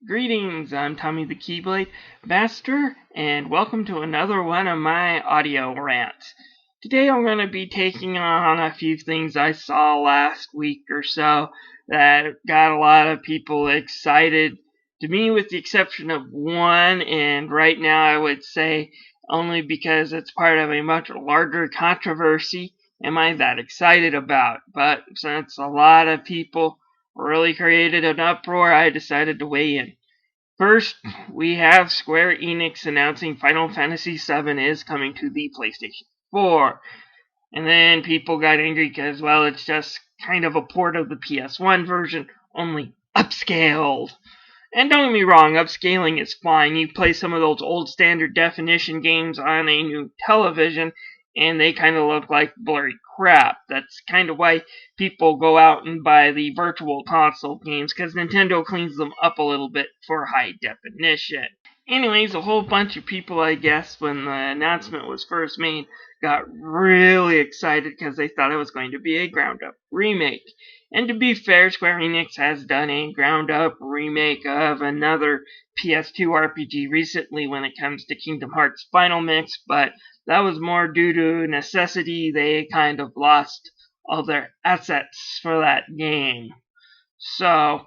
Greetings, I'm Tommy the Keyblade Master, and welcome to another one of my audio rants. Today I'm going to be taking on a few things I saw last week or so that got a lot of people excited, to me with the exception of one, and right now I would say only because it's part of a much larger controversy am I that excited about. But since a lot of people really created an uproar, I decided to weigh in. First, we have Square Enix announcing Final Fantasy VII is coming to the PlayStation 4. And then people got angry because, well, it's just kind of a port of the PS1 version, only upscaled. And don't get me wrong, upscaling is fine. You play some of those old standard definition games on a new television, and they kind of look like blurry crap. That's kind of why people go out and buy the virtual console games, because Nintendo cleans them up a little bit for high definition. Anyways, a whole bunch of people, I guess, when the announcement was first made, got really excited because they thought it was going to be a ground-up remake. And to be fair, Square Enix has done a ground-up remake of another PS2 RPG recently when it comes to Kingdom Hearts Final Mix, but that was more due to necessity. They kind of lost all their assets for that game. So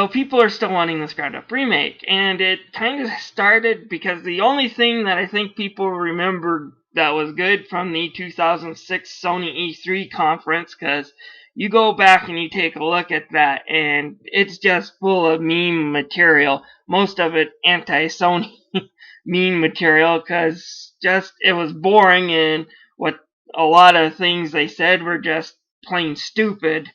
people are still wanting this ground-up remake, and it kind of started because the only thing that I think people remembered that was good from the 2006 Sony E3 conference, because you go back and you take a look at that, and it's just full of meme material, most of it anti-Sony meme material, because just it was boring, and what a lot of things they said were just plain stupid.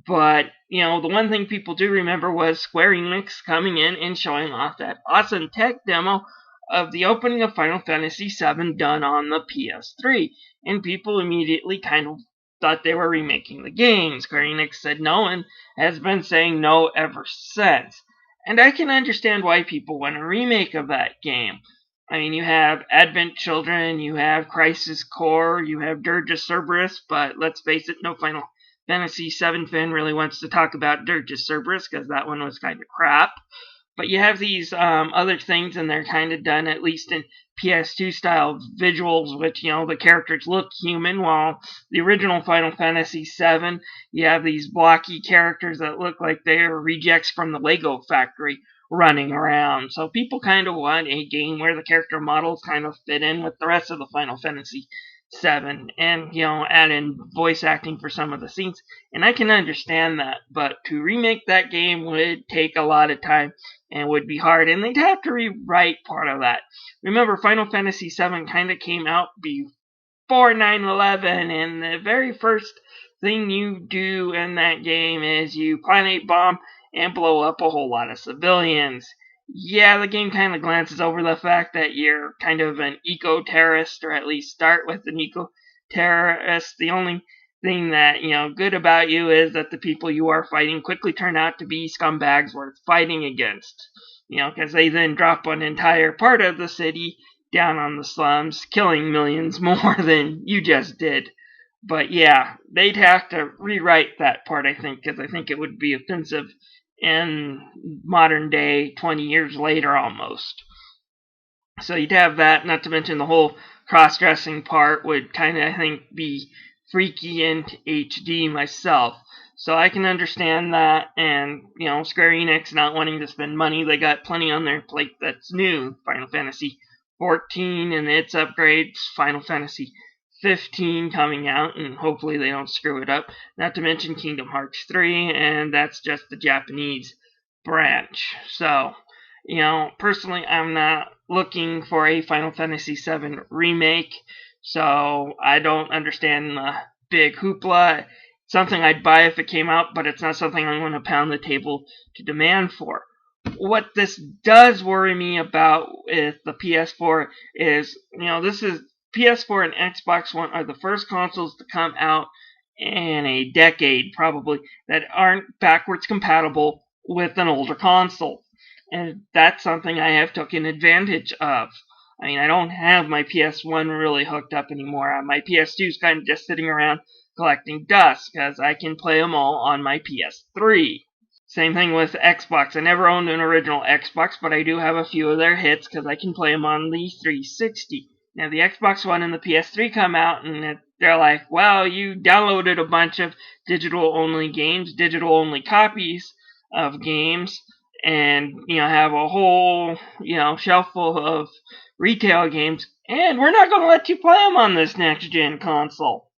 But, the one thing people do remember was Square Enix coming in and showing off that awesome tech demo of the opening of Final Fantasy VII done on the PS3. And people immediately kind of thought they were remaking the game. Square Enix said no and has been saying no ever since. And I can understand why people want a remake of that game. I mean, you have Advent Children, you have Crisis Core, you have Dirge of Cerberus, but let's face it, no Final Fantasy VII fan really wants to talk about Dirge of Cerberus because that one was kind of crap. But you have these other things, and they're kind of done, at least in PS2 style visuals, which, the characters look human, while the original Final Fantasy VII, you have these blocky characters that look like they're rejects from the Lego factory running around. So people kind of want a game where the character models kind of fit in with the rest of the Final Fantasy VII, and add in voice acting for some of the scenes, and I can understand that, but to remake that game would take a lot of time and would be hard, and they'd have to rewrite part of that. Remember, Final Fantasy VII kind of came out before 9/11, and the very first thing you do in that game is you plant a bomb and blow up a whole lot of civilians. Yeah, the game kind of glances over the fact that you're kind of an eco-terrorist, or at least start with an eco-terrorist. The only thing that, good about you is that the people you are fighting quickly turn out to be scumbags worth fighting against. Because they then drop an entire part of the city down on the slums, killing millions more than you just did. But yeah, they'd have to rewrite that part, I think, because I think it would be offensive in modern day, 20 years later almost. So you'd have that, not to mention the whole cross-dressing part would kind of, I think, be freaky in HD myself. So I can understand that, and, Square Enix not wanting to spend money, they got plenty on their plate that's new. Final Fantasy 14 and its upgrades, Final Fantasy 15 coming out, and hopefully they don't screw it up. Not to mention Kingdom Hearts 3, and that's just the Japanese branch. So, personally, I'm not looking for a Final Fantasy VII remake, so I don't understand the big hoopla. It's something I'd buy if it came out, but it's not something I'm going to pound the table to demand for. What this does worry me about with the PS4 is, this is PS4 and Xbox One are the first consoles to come out in a decade, probably, that aren't backwards compatible with an older console. And that's something I have taken advantage of. I mean, I don't have my PS1 really hooked up anymore. My PS2 is kind of just sitting around collecting dust, because I can play them all on my PS3. Same thing with Xbox. I never owned an original Xbox, but I do have a few of their hits because I can play them on the 360. Now, the Xbox One and the PS3 come out, and they're like, well, you downloaded a bunch of digital-only games, digital-only copies of games, and, have a whole, shelf full of retail games, and we're not going to let you play them on this next-gen console.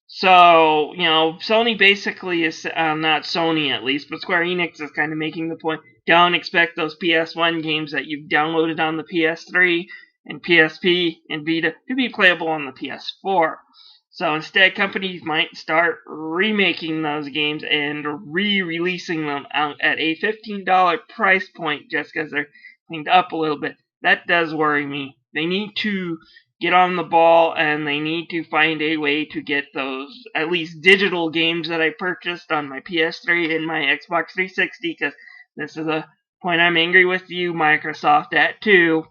So, Sony basically is, not Sony at least, but Square Enix is kind of making the point, don't expect those PS1 games that you've downloaded on the PS3 and PSP and Vita to be playable on the PS4. So instead, companies might start remaking those games and re-releasing them out at a $15 price point just because they're cleaned up a little bit. That does worry me. They need to get on the ball, and they need to find a way to get those at least digital games that I purchased on my PS3 and my Xbox 360, because this is a point I'm angry with you, Microsoft, at too,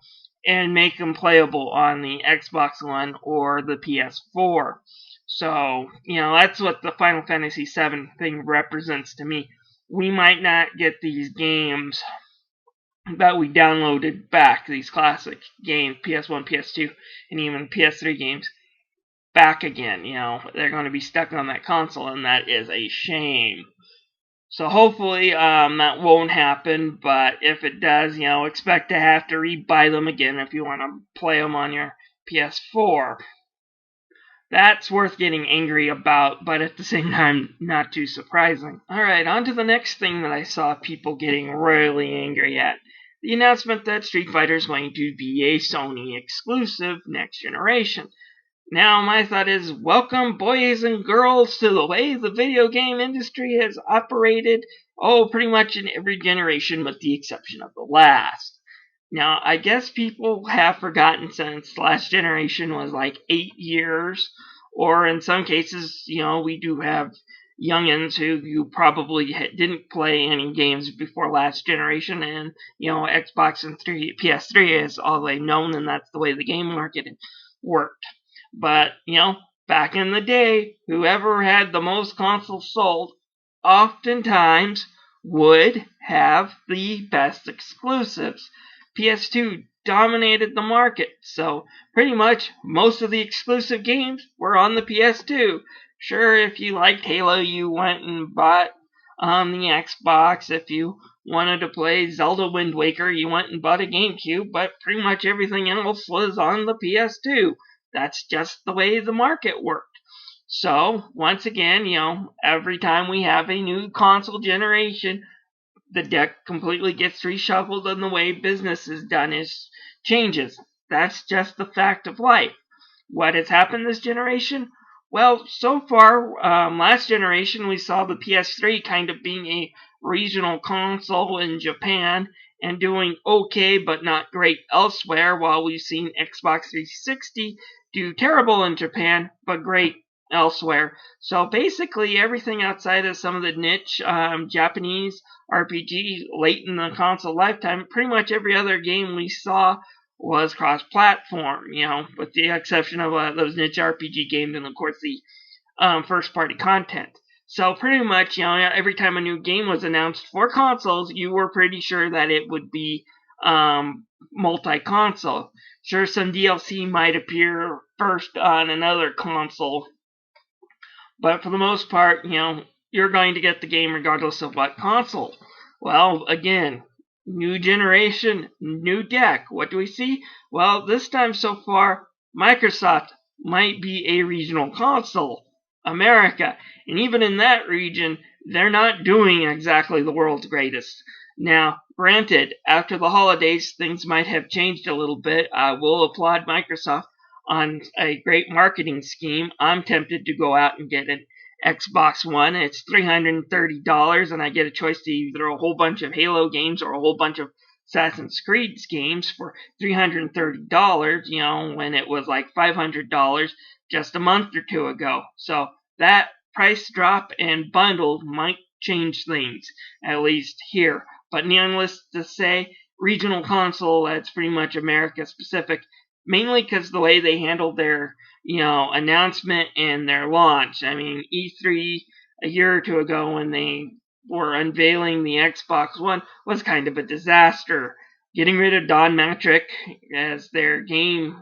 and make them playable on the Xbox One or the PS4. So, that's what the Final Fantasy VII thing represents to me. We might not get these games that we downloaded back, these classic games, PS1, PS2, and even PS3 games, back again. They're going to be stuck on that console, and that is a shame. So hopefully that won't happen, but if it does, expect to have to re-buy them again if you want to play them on your PS4. That's worth getting angry about, but at the same time, not too surprising. Alright, on to the next thing that I saw people getting really angry at. The announcement that Street Fighter is going to be a Sony exclusive next generation. Now, my thought is, welcome boys and girls to the way the video game industry has operated, pretty much in every generation with the exception of the last. Now, I guess people have forgotten since last generation was like 8 years, or in some cases, we do have youngins who probably didn't play any games before last generation, and, Xbox and PS3 is all they've known, and that's the way the game market worked. But, back in the day, whoever had the most consoles sold oftentimes would have the best exclusives. PS2 dominated the market, so pretty much most of the exclusive games were on the PS2. Sure, if you liked Halo, you went and bought the Xbox. If you wanted to play Zelda Wind Waker, you went and bought a GameCube, but pretty much everything else was on the PS2. That's just the way the market worked. So, once again, every time we have a new console generation, the deck completely gets reshuffled, and the way business is done changes. That's just the fact of life. What has happened this generation? Well, so far, last generation we saw the PS3 kind of being a regional console in Japan and doing okay but not great elsewhere, while we've seen Xbox 360 do terrible in Japan but great elsewhere. So basically everything outside of some of the niche Japanese RPG late in the console lifetime, pretty much every other game we saw was cross-platform, with the exception of those niche RPG games and, of course, the first-party content. So pretty much, every time a new game was announced for consoles, you were pretty sure that it would be multi-console. Sure, some DLC might appear first on another console, but for the most part, you're going to get the game regardless of what console. Well, again, new generation, new deck. What do we see? Well, this time so far, Microsoft might be a regional console, America. And even in that region, they're not doing exactly the world's greatest. Now, granted, after the holidays, things might have changed a little bit. I will applaud Microsoft on a great marketing scheme. I'm tempted to go out and get an Xbox One. It's $330, and I get a choice to either a whole bunch of Halo games or a whole bunch of Assassin's Creed games for $330, when it was like $500 just a month or two ago. So that price drop and bundle might change things, at least here. But needless to say, regional console, that's pretty much America specific, mainly because the way they handled their announcement and their launch. I mean, E3 a year or two ago when they were unveiling the Xbox One was kind of a disaster. Getting rid of Don Matrick as their game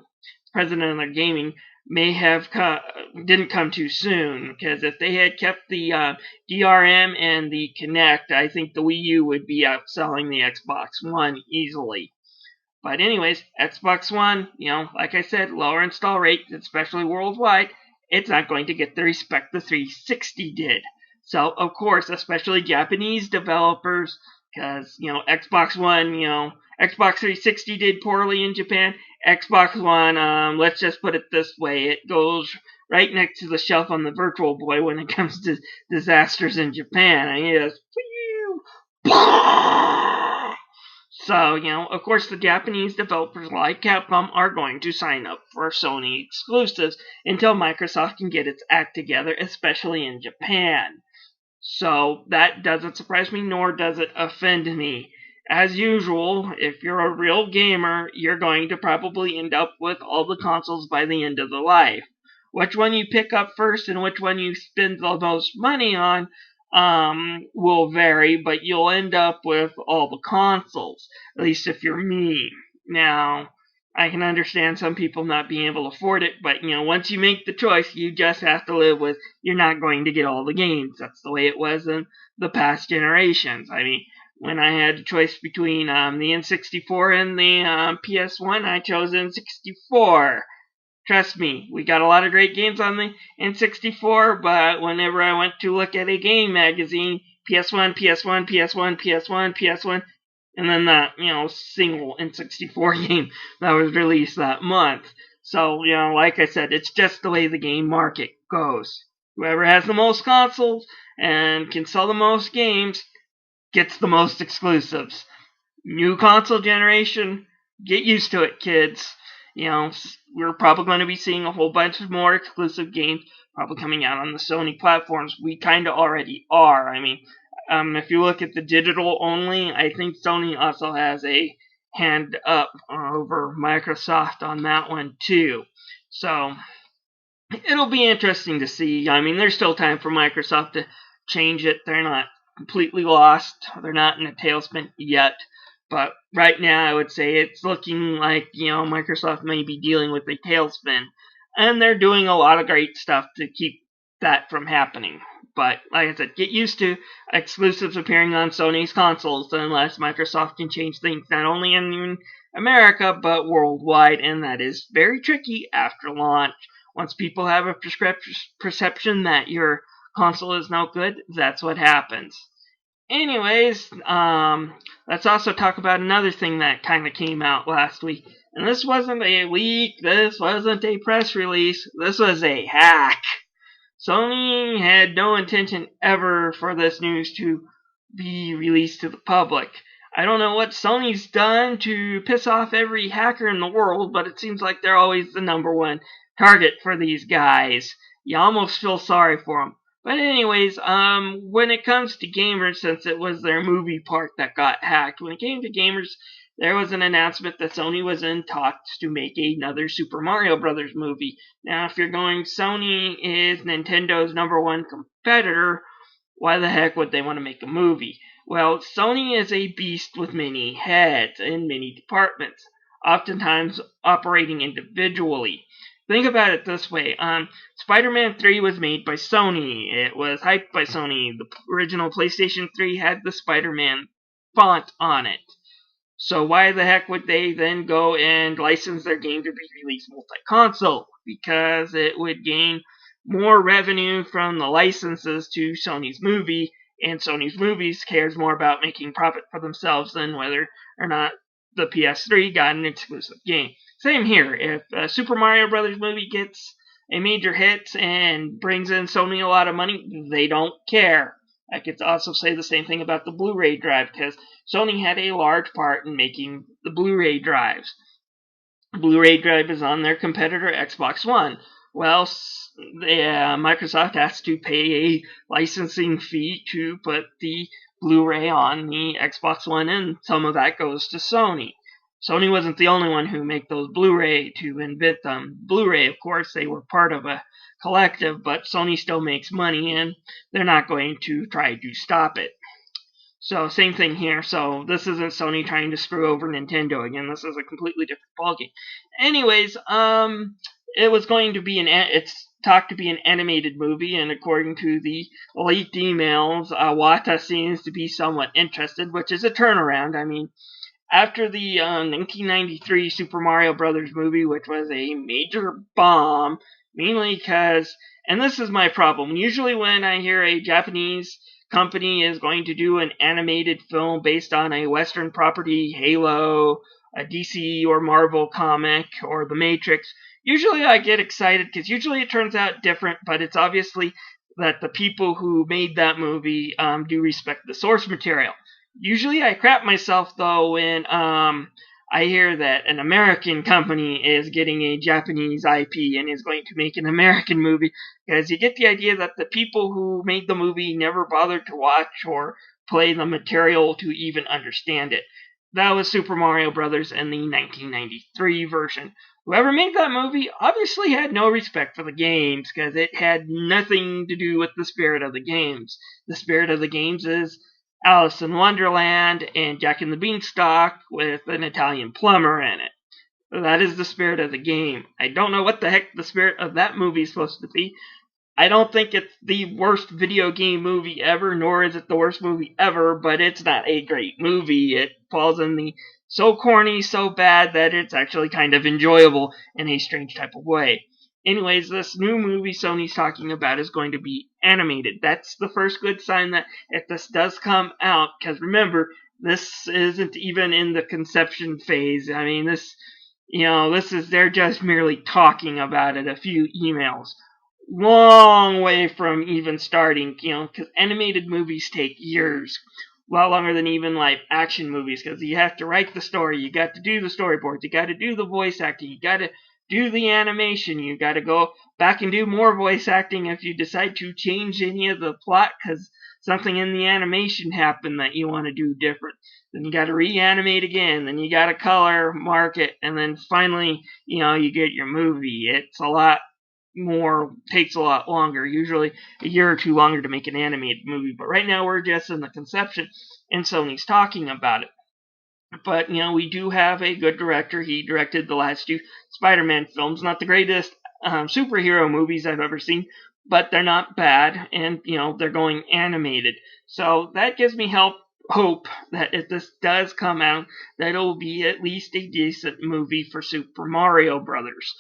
president of their gaming may have didn't come too soon, because if they had kept the DRM and the Kinect, I think the Wii U would be outselling the Xbox One easily. But anyways, Xbox One, like I said, lower install rate, especially worldwide, it's not going to get the respect the 360 did. So, of course, especially Japanese developers, because, Xbox One, Xbox 360 did poorly in Japan. Xbox One, let's just put it this way, it goes right next to the shelf on the Virtual Boy when it comes to disasters in Japan. I mean, it's so, of course, the Japanese developers like Capcom are going to sign up for Sony exclusives until Microsoft can get its act together, especially in Japan. So, that doesn't surprise me, nor does it offend me. As usual, if you're a real gamer, you're going to probably end up with all the consoles by the end of the life. Which one you pick up first and which one you spend the most money on will vary, but you'll end up with all the consoles, at least if you're me. Now, I can understand some people not being able to afford it, but once you make the choice, you just have to live with you're not going to get all the games. That's the way it was in the past generations. I mean, when I had a choice between the N64 and the PS1, I chose N64. Trust me, we got a lot of great games on the N64, but whenever I went to look at a game magazine, PS1, PS1, PS1, PS1, PS1, and then that, single N64 game that was released that month. So, like I said, it's just the way the game market goes. Whoever has the most consoles and can sell the most games gets the most exclusives. New console generation, get used to it, kids. We're probably going to be seeing a whole bunch of more exclusive games probably coming out on the Sony platforms. We kind of already are. I mean, if you look at the digital only, I think Sony also has a hand up over Microsoft on that one too. So, it'll be interesting to see. I mean, there's still time for Microsoft to change it. They're not completely lost. They're not in a tailspin yet. But right now, I would say it's looking like, Microsoft may be dealing with a tailspin. And they're doing a lot of great stuff to keep that from happening. But, like I said, get used to exclusives appearing on Sony's consoles unless Microsoft can change things not only in America, but worldwide. And that is very tricky after launch. Once people have a perception that your console is no good, that's what happens. Anyways, let's also talk about another thing that kind of came out last week. And this wasn't a leak, this wasn't a press release, this was a hack. Sony had no intention ever for this news to be released to the public. I don't know what Sony's done to piss off every hacker in the world, but it seems like they're always the number one target for these guys. You almost feel sorry for them. But anyways, when it comes to gamers, since it was their movie part that got hacked, when it came to gamers, there was an announcement that Sony was in talks to make another Super Mario Brothers movie. Now, if you're going, Sony is Nintendo's number one competitor, why the heck would they want to make a movie? Well, Sony is a beast with many heads in many departments, oftentimes operating individually. Think about it this way. Spider-Man 3 was made by Sony. It was hyped by Sony. The original PlayStation 3 had the Spider-Man font on it. So why the heck would they then go and license their game to be released multi-console? Because it would gain more revenue from the licenses to Sony's movie, and Sony's movies cares more about making profit for themselves than whether or not the PS3 got an exclusive game. Same here. If a Super Mario Brothers movie gets a major hit and brings in Sony a lot of money, they don't care. I could also say the same thing about the Blu-ray drive, because Sony had a large part in making the Blu-ray drives. The Blu-ray drive is on their competitor Xbox One. Well, Microsoft has to pay a licensing fee to put the Blu-ray on the Xbox One, and some of that goes to Sony. Sony wasn't the only one who made those Blu-ray to invent them. Blu-ray, of course, they were part of a collective, but Sony still makes money, and they're not going to try to stop it. So same thing here. So this isn't Sony trying to screw over Nintendo again. This is a completely different ballgame. Anyways, it was going to be it's talked to be an animated movie, and according to the leaked emails, Wata seems to be somewhat interested, which is a turnaround. I mean, after the 1993 Super Mario Brothers movie, which was a major bomb, mainly because, and this is my problem, usually when I hear a Japanese company is going to do an animated film based on a Western property, Halo, a DC or Marvel comic, or The Matrix, usually I get excited because usually it turns out different, but it's obviously that the people who made that movie do respect the source material. Usually I crap myself though when I hear that an American company is getting a Japanese IP and is going to make an American movie, because you get the idea that the people who made the movie never bothered to watch or play the material to even understand it. That was Super Mario Brothers in the 1993 version. Whoever made that movie obviously had no respect for the games because it had nothing to do with the spirit of the games. The spirit of the games is Alice in Wonderland and Jack and the Beanstalk with an Italian plumber in it. That is the spirit of the game. I don't know what the heck the spirit of that movie is supposed to be. I don't think it's the worst video game movie ever, nor is it the worst movie ever, but it's not a great movie. It falls in the so corny, so bad that it's actually kind of enjoyable in a strange type of way. Anyways, this new movie Sony's talking about is going to be animated. That's the first good sign that if this does come out, because remember, this isn't even in the conception phase. I mean, they're just merely talking about it, a few emails long way from even starting, because animated movies take years, a lot longer than even live action movies, because you have to write the story, you got to do the storyboards, you got to do the voice acting, you got to do the animation, you got to go back and do more voice acting if you decide to change any of the plot because something in the animation happened that you want to do different. Then you got to reanimate again, then you got to color, mark it, and then finally, you get your movie. It's a lot takes a lot longer, usually a year or two longer to make an animated movie. But right now we're just in the conception, and Sony's talking about it. But, we do have a good director. He directed the last two Spider-Man films. Not the greatest superhero movies I've ever seen, but they're not bad, and, they're going animated. So that gives me hope that if this does come out, that it'll be at least a decent movie for Super Mario Brothers.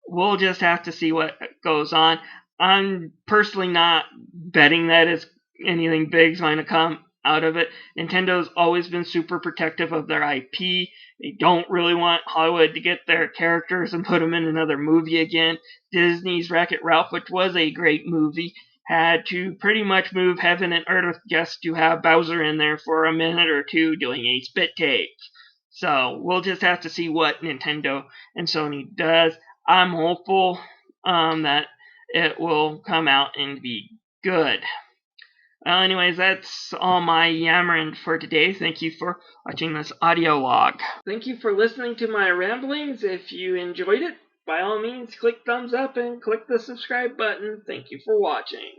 We'll just have to see what goes on. I'm personally not betting that anything big's going to come out of it. Nintendo's always been super protective of their IP. They don't really want Hollywood to get their characters and put them in another movie again. Disney's Wreck-It Ralph, which was a great movie, had to pretty much move heaven and earth just to have Bowser in there for a minute or two doing a spit take. So we'll just have to see what Nintendo and Sony does. I'm hopeful that it will come out and be good. Well, anyways, that's all my yammering for today. Thank you for watching this audio log. Thank you for listening to my ramblings. If you enjoyed it, by all means, click thumbs up and click the subscribe button. Thank you for watching.